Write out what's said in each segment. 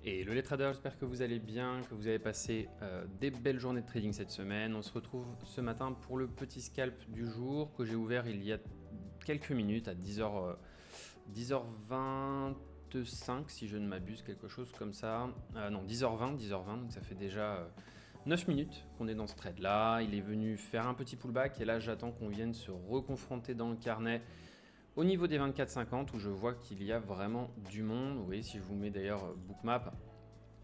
Hello les traders, j'espère que vous allez bien, que vous avez passé des belles journées de trading cette semaine. On se retrouve ce matin pour le petit scalp du jour que j'ai ouvert il y a quelques minutes à 10h25 si je ne m'abuse, quelque chose comme ça. Non, 10h20, donc ça fait déjà 9 minutes qu'on est dans ce trade là. Il est venu faire un petit pullback et là j'attends qu'on vienne se reconfronter dans le carnet au niveau des 24,50 où je vois qu'il y a vraiment du monde. Vous voyez, si je vous mets d'ailleurs Bookmap,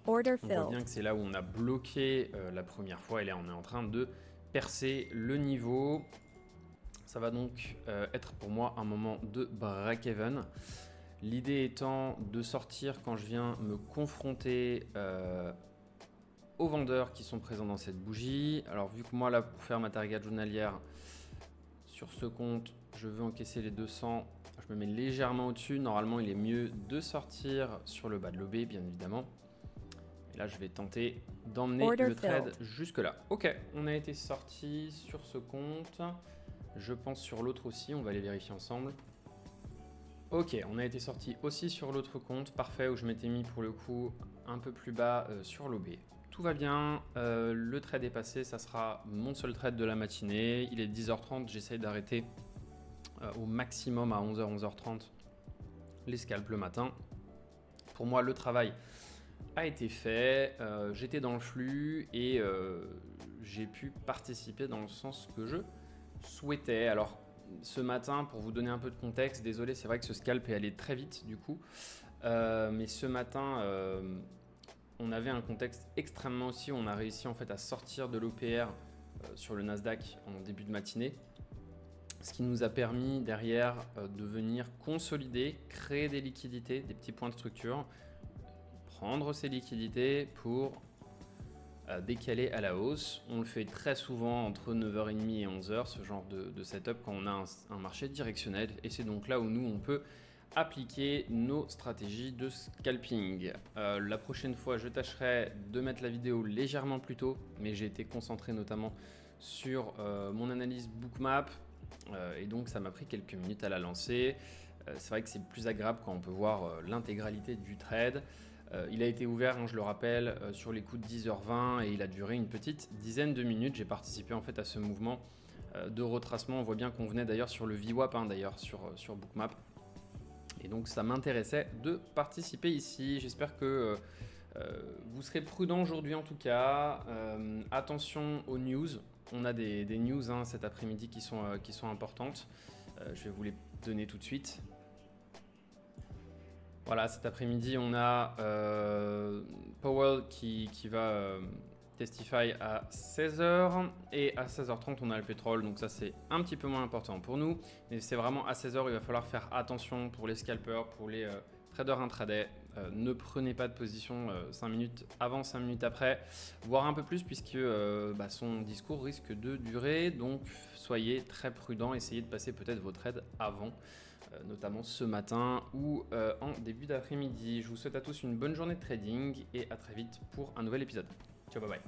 on voit bien que c'est là où on a bloqué la première fois et là on est en train de percer le niveau. Ça va donc être pour moi un moment de break-even. L'idée étant de sortir quand je viens me confronter aux vendeurs qui sont présents dans cette bougie. Alors vu que moi là pour faire ma target journalière sur ce compte, je veux encaisser les 200, je me mets légèrement au-dessus. Normalement, il est mieux de sortir sur le bas de l'OB, bien évidemment. Et là, je vais tenter d'emmener le trade jusque là. Ok, on a été sorti sur ce compte. Je pense sur l'autre aussi, on va les vérifier ensemble. Ok, on a été sorti aussi sur l'autre compte, parfait, où je m'étais mis pour le coup un peu plus bas sur l'OB. Tout va bien, le trade est passé, ça sera mon seul trade de la matinée. Il est 10h30, j'essaye d'arrêter au maximum à 11h, 11h30 les scalps le matin. Pour moi, le travail a été fait, j'étais dans le flux et j'ai pu participer dans le sens que je souhaitais. Alors ce matin, pour vous donner un peu de contexte, désolé, c'est vrai que ce scalp est allé très vite du coup, mais ce matin on avait un contexte extrêmement aussi, on a réussi en fait à sortir de l'OPR sur le Nasdaq en début de matinée, ce qui nous a permis derrière de venir consolider, créer des liquidités, des petits points de structure, prendre ces liquidités pour décaler à la hausse. On le fait très souvent entre 9h30 et 11h, ce genre de setup quand on a un marché directionnel, et c'est donc là où nous on peut appliquer nos stratégies de scalping. La prochaine fois, je tâcherai de mettre la vidéo légèrement plus tôt, mais j'ai été concentré notamment sur mon analyse Bookmap et donc ça m'a pris quelques minutes à la lancer. C'est vrai que c'est plus agréable quand on peut voir l'intégralité du trade. Il a été ouvert, hein, je le rappelle, sur les coups de 10h20 et il a duré une petite dizaine de minutes. J'ai participé en fait à ce mouvement de retracement. On voit bien qu'on venait d'ailleurs sur le VWAP, hein, d'ailleurs sur Bookmap. Et donc ça m'intéressait de participer ici. J'espère que vous serez prudent aujourd'hui en tout cas. Attention aux news. On a des news hein, cet après-midi qui sont importantes. Je vais vous les donner tout de suite. Voilà, cet après-midi, on a Powell qui va testify à 16h et à 16h30, on a le pétrole. Donc ça, c'est un petit peu moins important pour nous. Mais c'est vraiment à 16h, il va falloir faire attention pour les scalpers, pour les traders intraday. Ne prenez pas de position 5 minutes avant, 5 minutes après, voire un peu plus puisque son discours risque de durer. Donc soyez très prudents, essayez de passer peut-être vos trades avant, notamment ce matin ou en début d'après-midi. Je vous souhaite à tous une bonne journée de trading et à très vite pour un nouvel épisode. Ciao, bye bye.